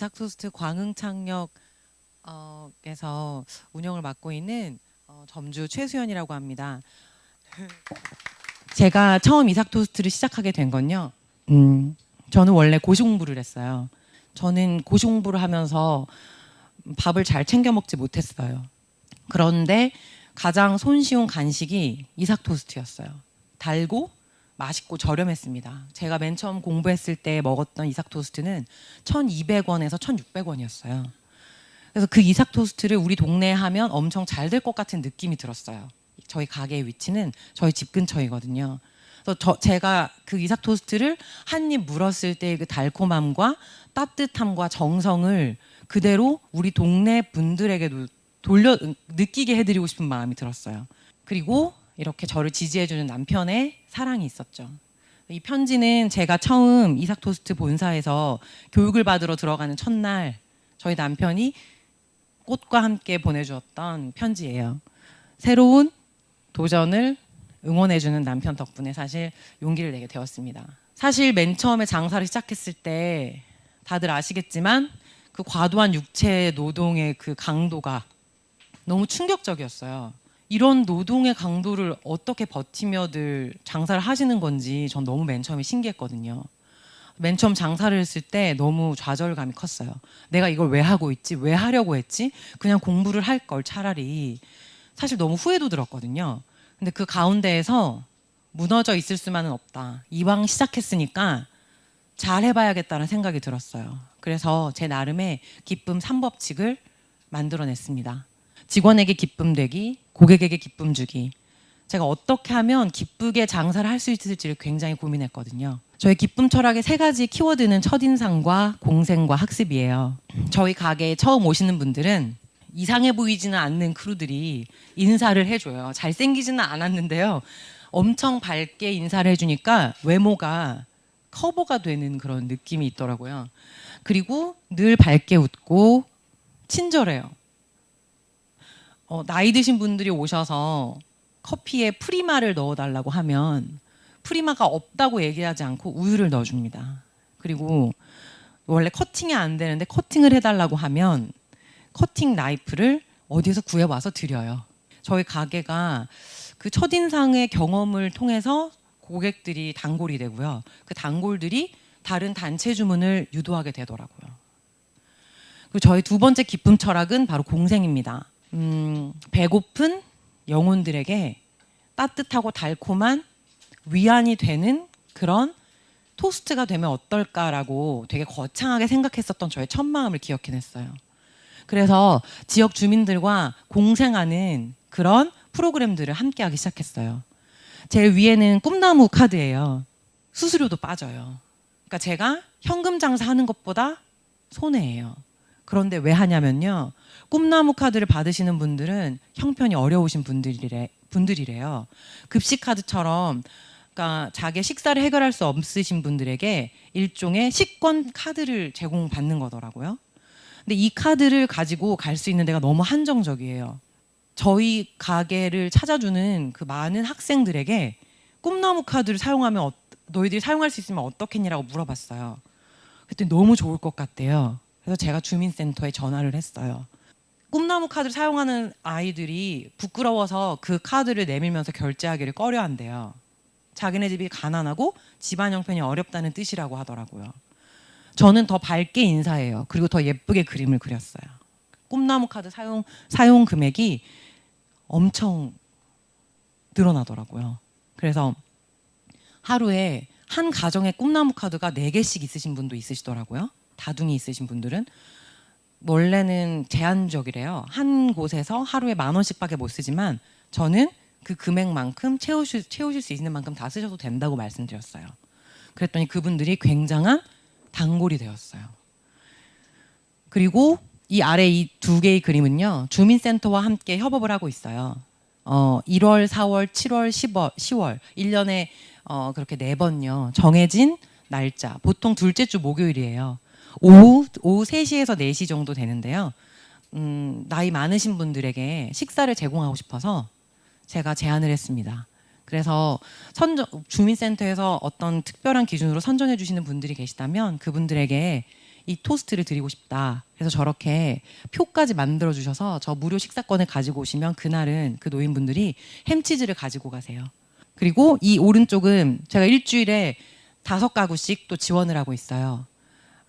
이삭토스트 광흥창역에서 운영을 맡고 있는 점주 최수연이라고 합니다. 제가 처음 이삭토스트를 시작하게 된 건요. 저는 원래 고시 공부를 했어요. 저는 고시 공부를 하면서 밥을 잘 챙겨 먹지 못했어요. 그런데 가장 손쉬운 간식이 이삭토스트였어요. 달고 맛있고 저렴했습니다. 제가 맨 처음 공부했을 때 먹었던 이삭토스트는 1,200원에서 1,600원이었어요. 그래서 그 이삭토스트를 우리 동네에 하면 엄청 잘 될 것 같은 느낌이 들었어요. 저희 가게의 위치는 저희 집 근처이거든요. 그래서 제가 그 이삭토스트를 한 입 물었을 때 그 달콤함과 따뜻함과 정성을 그대로 우리 동네 분들에게도 느끼게 해드리고 싶은 마음이 들었어요. 그리고 이렇게 저를 지지해주는 남편의 사랑이 있었죠. 이 편지는 제가 처음 이삭토스트 본사에서 교육을 받으러 들어가는 첫날 저희 남편이 꽃과 함께 보내주었던 편지예요. 새로운 도전을 응원해주는 남편 덕분에 사실 용기를 내게 되었습니다. 사실 맨 처음에 장사를 시작했을 때 다들 아시겠지만 그 과도한 육체 노동의 그 강도가 너무 충격적이었어요. 이런 노동의 강도를 어떻게 버티며들 장사를 하시는 건지 전 너무 맨 처음에 신기했거든요. 맨 처음 장사를 했을 때 너무 좌절감이 컸어요. 내가 이걸 왜 하고 있지? 왜 하려고 했지? 그냥 공부를 할 걸 차라리. 사실 너무 후회도 들었거든요. 근데 그 가운데에서 무너져 있을 수만은 없다. 이왕 시작했으니까 잘 해봐야겠다는 생각이 들었어요. 그래서 제 나름의 기쁨 3법칙을 만들어냈습니다. 직원에게 기쁨 되기, 고객에게 기쁨 주기. 제가 어떻게 하면 기쁘게 장사를 할 수 있을지를 굉장히 고민했거든요. 저희 기쁨 철학의 3가지 키워드는 첫인상과 공생과 학습이에요. 저희 가게에 처음 오시는 분들은 이상해 보이지는 않는 크루들이 인사를 해줘요. 잘생기지는 않았는데요. 엄청 밝게 인사를 해주니까 외모가 커버가 되는 그런 느낌이 있더라고요. 그리고 늘 밝게 웃고 친절해요. 나이 드신 분들이 오셔서 커피에 프리마를 넣어달라고 하면 프리마가 없다고 얘기하지 않고 우유를 넣어줍니다. 그리고 원래 커팅이 안 되는데 커팅을 해달라고 하면 커팅 나이프를 어디서 구해와서 드려요. 저희 가게가 그 첫인상의 경험을 통해서 고객들이 단골이 되고요. 그 단골들이 다른 단체 주문을 유도하게 되더라고요. 그리고 저희 2번째 기쁨 철학은 바로 공생입니다. 배고픈 영혼들에게 따뜻하고 달콤한 위안이 되는 그런 토스트가 되면 어떨까라고 되게 거창하게 생각했었던 저의 첫 마음을 기억해냈어요. 그래서 지역 주민들과 공생하는 그런 프로그램들을 함께하기 시작했어요. 제일 위에는 꿈나무 카드예요. 수수료도 빠져요. 그러니까 제가 현금 장사하는 것보다 손해예요. 그런데 왜 하냐면요. 꿈나무 카드를 받으시는 분들은 형편이 어려우신 분들이래요. 급식카드처럼 그러니까 자기 식사를 해결할 수 없으신 분들에게 일종의 식권 카드를 제공받는 거더라고요. 근데 이 카드를 가지고 갈 수 있는 데가 너무 한정적이에요. 저희 가게를 찾아주는 그 많은 학생들에게 꿈나무 카드를 사용하면 너희들이 사용할 수 있으면 어떻겠니라고 물어봤어요. 그랬더니 너무 좋을 것 같대요. 그래서 제가 주민센터에 전화를 했어요. 꿈나무 카드를 사용하는 아이들이 부끄러워서 그 카드를 내밀면서 결제하기를 꺼려한대요. 자기네 집이 가난하고 집안 형편이 어렵다는 뜻이라고 하더라고요. 저는 더 밝게 인사해요. 그리고 더 예쁘게 그림을 그렸어요. 꿈나무 카드 사용 금액이 엄청 늘어나더라고요. 그래서 하루에 한 가정에 꿈나무 카드가 4개씩 있으신 분도 있으시더라고요. 다둥이 있으신 분들은. 원래는 제한적이래요. 한 곳에서 하루에 10,000원씩밖에 못 쓰지만 저는 그 금액만큼 채우실 수 있는 만큼 다 쓰셔도 된다고 말씀드렸어요. 그랬더니 그분들이 굉장한 단골이 되었어요. 그리고 이 아래 이 2개의 그림은요. 주민센터와 함께 협업을 하고 있어요. 1월, 4월, 7월, 10월 1년에 그렇게 4번요. 정해진 날짜. 보통 둘째 주 목요일이에요. 오후 3시에서 4시 정도 되는데요. 나이 많으신 분들에게 식사를 제공하고 싶어서 제가 제안을 했습니다. 그래서 주민센터에서 어떤 특별한 기준으로 선정해 주시는 분들이 계시다면 그분들에게 이 토스트를 드리고 싶다. 그래서 저렇게 표까지 만들어 주셔서 저 무료 식사권을 가지고 오시면 그날은 그 노인분들이 햄치즈를 가지고 가세요. 그리고 이 오른쪽은 제가 일주일에 5가구씩 또 지원을 하고 있어요.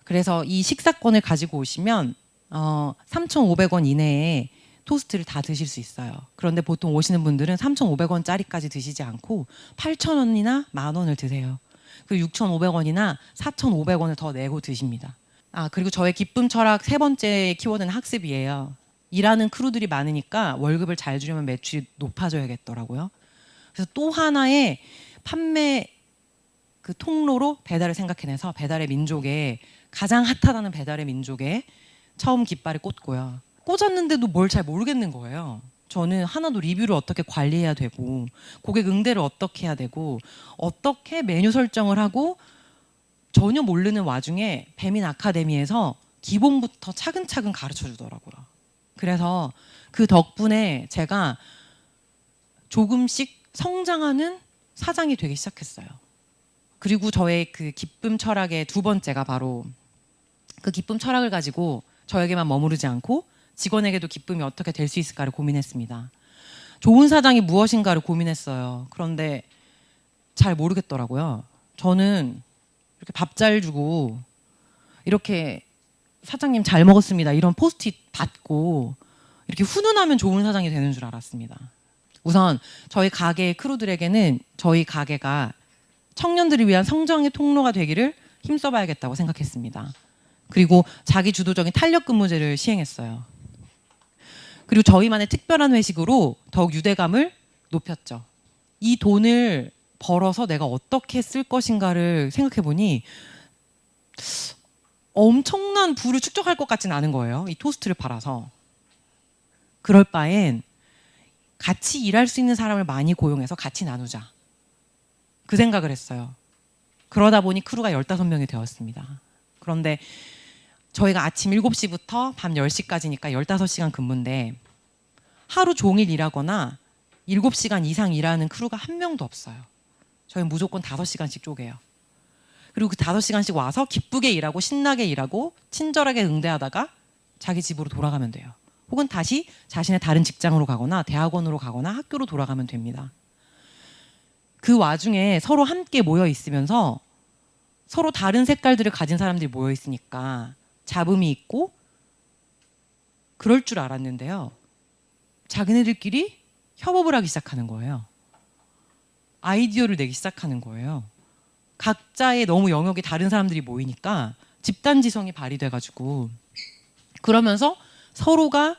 그래서 이 식사권을 가지고 오시면 3,500원 이내에 토스트를 다 드실 수 있어요. 그런데 보통 오시는 분들은 3,500원짜리까지 드시지 않고 8,000원이나 10,000원을 드세요. 그리고 6,500원이나 4,500원을 더 내고 드십니다. 그리고 저의 기쁨 철학 3번째 키워드는 학습이에요. 일하는 크루들이 많으니까 월급을 잘 주려면 매출이 높아져야겠더라고요. 그래서 또 하나의 판매 그 통로로 배달을 생각해내서 배달의 민족에 가장 핫하다는 배달의 민족에 처음 깃발을 꽂고요. 꽂았는데도 뭘 잘 모르겠는 거예요. 저는 하나도 리뷰를 어떻게 관리해야 되고 고객 응대를 어떻게 해야 되고 어떻게 메뉴 설정을 하고 전혀 모르는 와중에 배민 아카데미에서 기본부터 차근차근 가르쳐 주더라고요. 그래서 그 덕분에 제가 조금씩 성장하는 사장이 되기 시작했어요. 그리고 저의 그 기쁨 철학의 2번째가 바로 그 기쁨 철학을 가지고 저에게만 머무르지 않고 직원에게도 기쁨이 어떻게 될 수 있을까를 고민했습니다. 좋은 사장이 무엇인가를 고민했어요. 그런데 잘 모르겠더라고요. 저는 이렇게 밥 잘 주고 이렇게 사장님 잘 먹었습니다. 이런 포스트잇 받고 이렇게 훈훈하면 좋은 사장이 되는 줄 알았습니다. 우선 저희 가게의 크루들에게는 저희 가게가 청년들을 위한 성장의 통로가 되기를 힘써봐야겠다고 생각했습니다. 그리고 자기 주도적인 탄력 근무제를 시행했어요. 그리고 저희만의 특별한 회식으로 더욱 유대감을 높였죠. 이 돈을 벌어서 내가 어떻게 쓸 것인가를 생각해 보니 엄청난 부를 축적할 것 같진 않은 거예요. 이 토스트를 팔아서. 그럴 바엔 같이 일할 수 있는 사람을 많이 고용해서 같이 나누자. 그 생각을 했어요. 그러다 보니 크루가 15명이 되었습니다. 그런데 저희가 아침 7시부터 밤 10시까지니까 15시간 근무인데 하루 종일 일하거나 7시간 이상 일하는 크루가 한 명도 없어요. 저희는 무조건 5시간씩 쪼개요. 그리고 그 5시간씩 와서 기쁘게 일하고 신나게 일하고 친절하게 응대하다가 자기 집으로 돌아가면 돼요. 혹은 다시 자신의 다른 직장으로 가거나 대학원으로 가거나 학교로 돌아가면 됩니다. 그 와중에 서로 함께 모여 있으면서 서로 다른 색깔들을 가진 사람들이 모여 있으니까 잡음이 있고 그럴 줄 알았는데요. 자기네들끼리 협업을 하기 시작하는 거예요. 아이디어를 내기 시작하는 거예요. 각자의 너무 영역이 다른 사람들이 모이니까 집단지성이 발휘돼가지고 그러면서 서로가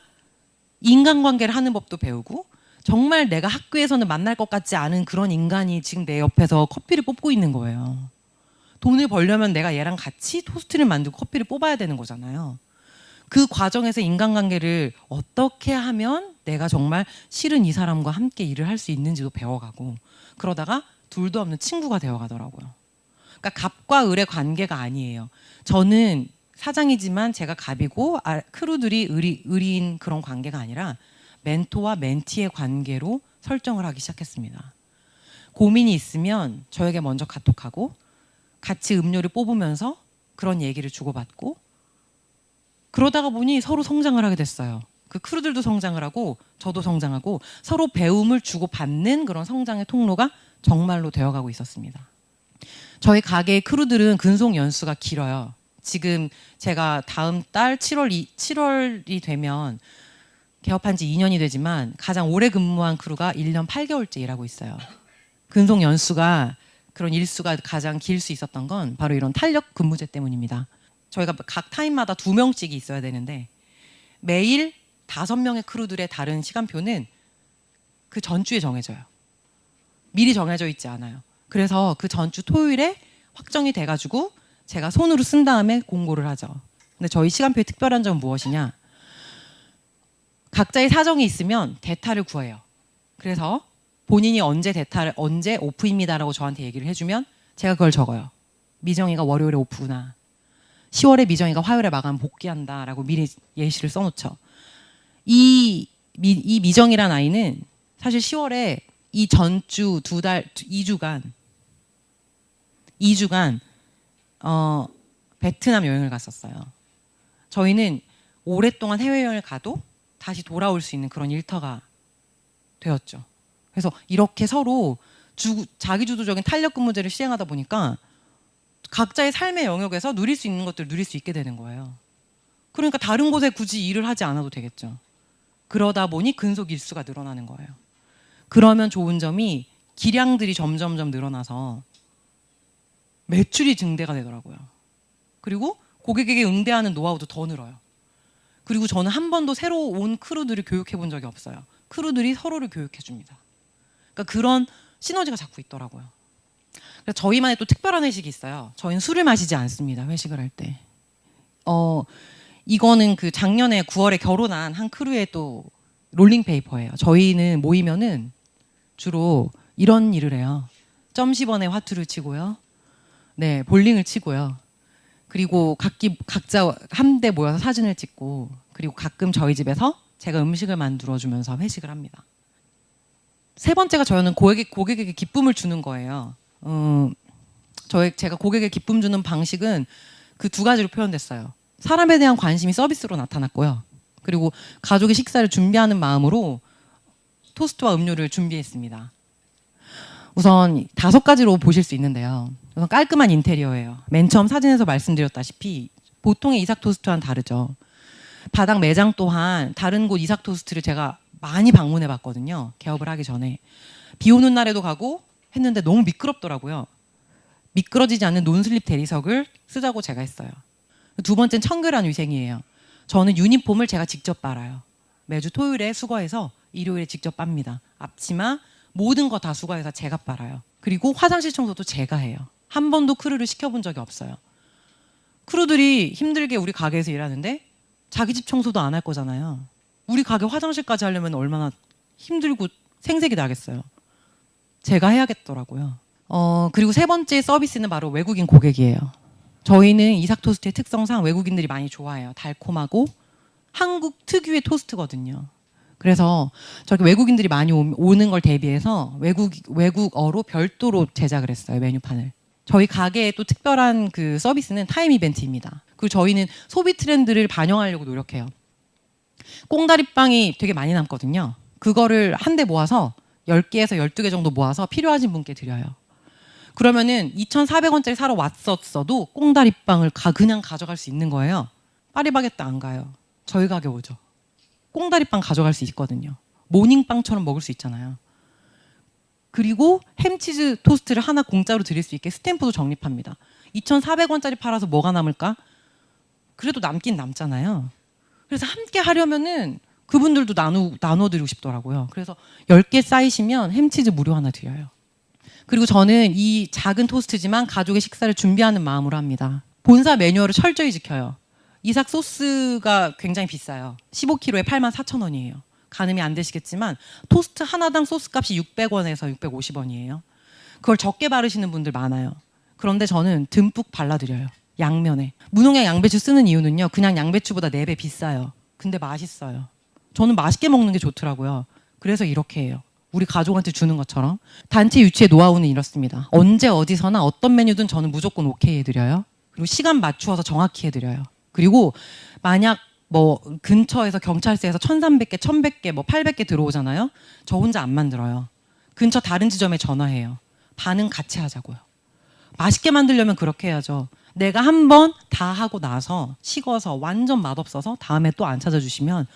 인간관계를 하는 법도 배우고 정말 내가 학교에서는 만날 것 같지 않은 그런 인간이 지금 내 옆에서 커피를 뽑고 있는 거예요. 돈을 벌려면 내가 얘랑 같이 토스트를 만들고 커피를 뽑아야 되는 거잖아요. 그 과정에서 인간관계를 어떻게 하면 내가 정말 실은 이 사람과 함께 일을 할 수 있는지도 배워가고 그러다가 둘도 없는 친구가 되어가더라고요. 그러니까 갑과 을의 관계가 아니에요. 저는 사장이지만 제가 갑이고 크루들이 을인 그런 관계가 아니라 멘토와 멘티의 관계로 설정을 하기 시작했습니다. 고민이 있으면 저에게 먼저 카톡하고 같이 음료를 뽑으면서 그런 얘기를 주고받고 그러다가 보니 서로 성장을 하게 됐어요. 그 크루들도 성장을 하고 저도 성장하고 서로 배움을 주고받는 그런 성장의 통로가 정말로 되어가고 있었습니다. 저희 가게의 크루들은 근속 연수가 길어요. 지금 제가 다음 달 7월이 되면 개업한 지 2년이 되지만 가장 오래 근무한 크루가 1년 8개월째 일하고 있어요. 근속 연수가 그런 일수가 가장 길 수 있었던 건 바로 이런 탄력 근무제 때문입니다. 저희가 각 타임마다 2명씩이 있어야 되는데 매일 5명의 크루들의 다른 시간표는 그 전주에 정해져요. 미리 정해져 있지 않아요. 그래서 그 전주 토요일에 확정이 돼가지고 제가 손으로 쓴 다음에 공고를 하죠. 근데 저희 시간표의 특별한 점은 무엇이냐? 각자의 사정이 있으면 대타를 구해요. 그래서 본인이 언제 오프입니다라고 저한테 얘기를 해주면 제가 그걸 적어요. 미정이가 월요일에 오프구나. 10월에 미정이가 화요일에 마감 복귀한다라고 미리 예시를 써놓죠. 이 미정이란 아이는 사실 10월에 이 전주 2주간 베트남 여행을 갔었어요. 저희는 오랫동안 해외여행을 가도 다시 돌아올 수 있는 그런 일터가 되었죠. 그래서 이렇게 서로 자기주도적인 탄력근무제를 시행하다 보니까 각자의 삶의 영역에서 누릴 수 있는 것들을 누릴 수 있게 되는 거예요. 그러니까 다른 곳에 굳이 일을 하지 않아도 되겠죠. 그러다 보니 근속 일수가 늘어나는 거예요. 그러면 좋은 점이 기량들이 점점점 늘어나서 매출이 증대가 되더라고요. 그리고 고객에게 응대하는 노하우도 더 늘어요. 그리고 저는 한 번도 새로 온 크루들을 교육해 본 적이 없어요. 크루들이 서로를 교육해 줍니다. 그러니까 그런 시너지가 자꾸 있더라고요. 그래서 저희만의 또 특별한 회식이 있어요. 저희는 술을 마시지 않습니다. 회식을 할 때. 이거는 그 작년에 9월에 결혼한 한 크루의 또 롤링 페이퍼예요. 저희는 모이면은 주로 이런 일을 해요. 점 10원에 화투를 치고요. 네, 볼링을 치고요. 그리고 각자 함대 모여서 사진을 찍고, 그리고 가끔 저희 집에서 제가 음식을 만들어주면서 회식을 합니다. 세 번째가 저는 고객에게 기쁨을 주는 거예요. 제가 고객에게 기쁨 주는 방식은 그 두 가지로 표현됐어요. 사람에 대한 관심이 서비스로 나타났고요. 그리고 가족의 식사를 준비하는 마음으로 토스트와 음료를 준비했습니다. 우선 5가지로 보실 수 있는데요. 우선 깔끔한 인테리어예요. 맨 처음 사진에서 말씀드렸다시피 보통의 이삭 토스트와는 다르죠. 바닥 매장 또한 다른 곳 이삭 토스트를 제가 많이 방문해 봤거든요. 개업을 하기 전에. 비 오는 날에도 가고 했는데 너무 미끄럽더라고요. 미끄러지지 않는 논슬립 대리석을 쓰자고 제가 했어요. 두 번째는 청결한 위생이에요. 저는 유니폼을 제가 직접 빨아요. 매주 토요일에 수거해서 일요일에 직접 빱니다. 앞치마 모든 거 다 수거해서 제가 빨아요. 그리고 화장실 청소도 제가 해요. 한 번도 크루를 시켜본 적이 없어요. 크루들이 힘들게 우리 가게에서 일하는데 자기 집 청소도 안 할 거잖아요. 우리 가게 화장실까지 하려면 얼마나 힘들고 생색이 나겠어요. 제가 해야겠더라고요. 그리고 세 번째 서비스는 바로 외국인 고객이에요. 저희는 이삭 토스트의 특성상 외국인들이 많이 좋아해요. 달콤하고 한국 특유의 토스트거든요. 그래서 저렇게 외국인들이 많이 오는 걸 대비해서 외국어로 별도로 제작을 했어요. 메뉴판을. 저희 가게의 또 특별한 그 서비스는 타임 이벤트입니다. 그리고 저희는 소비 트렌드를 반영하려고 노력해요. 꽁다리빵이 되게 많이 남거든요. 그거를 한 대 모아서 10개에서 12개 정도 모아서 필요하신 분께 드려요. 그러면은 2,400원짜리 사러 왔었어도 꽁다리빵을 그냥 가져갈 수 있는 거예요. 파리바게뜨 안 가요. 저희 가게 오죠. 꽁다리빵 가져갈 수 있거든요. 모닝빵처럼 먹을 수 있잖아요. 그리고 햄치즈 토스트를 하나 공짜로 드릴 수 있게 스탬프도 적립합니다. 2,400원짜리 팔아서 뭐가 남을까? 그래도 남긴 남잖아요. 그래서 함께 하려면은 그분들도 나눠드리고 싶더라고요. 그래서 10개 쌓이시면 햄치즈 무료 하나 드려요. 그리고 저는 이 작은 토스트지만 가족의 식사를 준비하는 마음으로 합니다. 본사 매뉴얼을 철저히 지켜요. 이삭 소스가 굉장히 비싸요. 15kg에 84,000원이에요. 가늠이 안 되시겠지만 토스트 하나당 소스 값이 600원에서 650원이에요. 그걸 적게 바르시는 분들 많아요. 그런데 저는 듬뿍 발라드려요. 양면에. 무농약 양배추 쓰는 이유는요. 그냥 양배추보다 4배 비싸요. 근데 맛있어요. 저는 맛있게 먹는 게 좋더라고요. 그래서 이렇게 해요. 우리 가족한테 주는 것처럼. 단체 유치의 노하우는 이렇습니다. 언제 어디서나 어떤 메뉴든 저는 무조건 오케이 해드려요. 그리고 시간 맞추어서 정확히 해드려요. 그리고 만약 뭐 근처에서 경찰서에서 1,300개, 1,100개, 뭐 800개 들어오잖아요. 저 혼자 안 만들어요. 근처 다른 지점에 전화해요. 반응 같이 하자고요. 맛있게 만들려면 그렇게 해야죠. 내가 한 번 다 하고 나서 식어서 완전 맛없어서 다음에 또 안 찾아주시면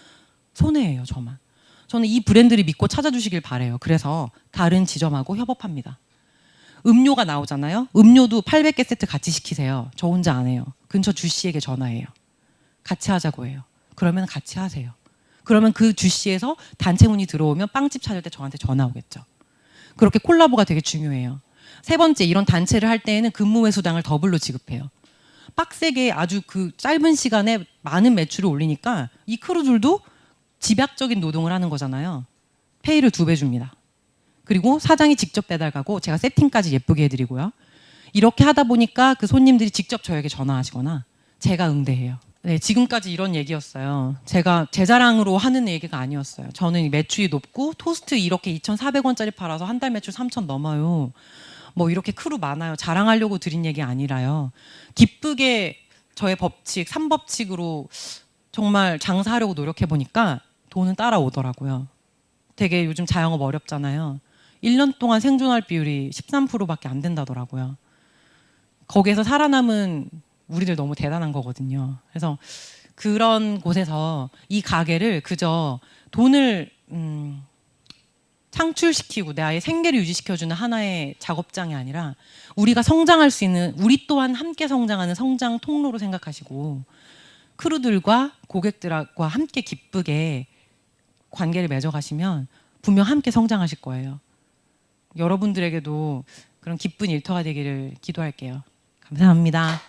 손해예요, 저만. 저는 이 브랜드를 믿고 찾아주시길 바래요. 그래서 다른 지점하고 협업합니다. 음료가 나오잖아요. 음료도 800개 세트 같이 시키세요. 저 혼자 안 해요. 근처 주씨에게 전화해요. 같이 하자고 해요. 그러면 같이 하세요. 그러면 그 주씨에서 단체 문의 들어오면 빵집 찾을 때 저한테 전화 오겠죠. 그렇게 콜라보가 되게 중요해요. 세 번째, 이런 단체를 할 때에는 근무회 수당을 더블로 지급해요. 빡세게 아주 그 짧은 시간에 많은 매출을 올리니까 이 크루들도 집약적인 노동을 하는 거잖아요. 페이를 2배 줍니다. 그리고 사장이 직접 배달 가고 제가 세팅까지 예쁘게 해드리고요. 이렇게 하다 보니까 그 손님들이 직접 저에게 전화하시거나 제가 응대해요. 네, 지금까지 이런 얘기였어요. 제가 제 자랑으로 하는 얘기가 아니었어요. 저는 매출이 높고 토스트 이렇게 2,400원짜리 팔아서 한 달 매출 3,000 넘어요. 뭐 이렇게 크루 많아요. 자랑하려고 드린 얘기 아니라요. 기쁘게 저의 법칙, 3법칙으로 정말 장사하려고 노력해 보니까 돈은 따라오더라고요. 되게 요즘 자영업 어렵잖아요. 1년 동안 생존할 비율이 13%밖에 안 된다더라고요. 거기에서 살아남은 우리들 너무 대단한 거거든요. 그래서 그런 곳에서 이 가게를 그저 돈을 창출시키고 내 아이의 생계를 유지시켜주는 하나의 작업장이 아니라 우리가 성장할 수 있는, 우리 또한 함께 성장하는 성장 통로로 생각하시고 크루들과 고객들과 함께 기쁘게 관계를 맺어가시면 분명 함께 성장하실 거예요. 여러분들에게도 그런 기쁜 일터가 되기를 기도할게요. 감사합니다.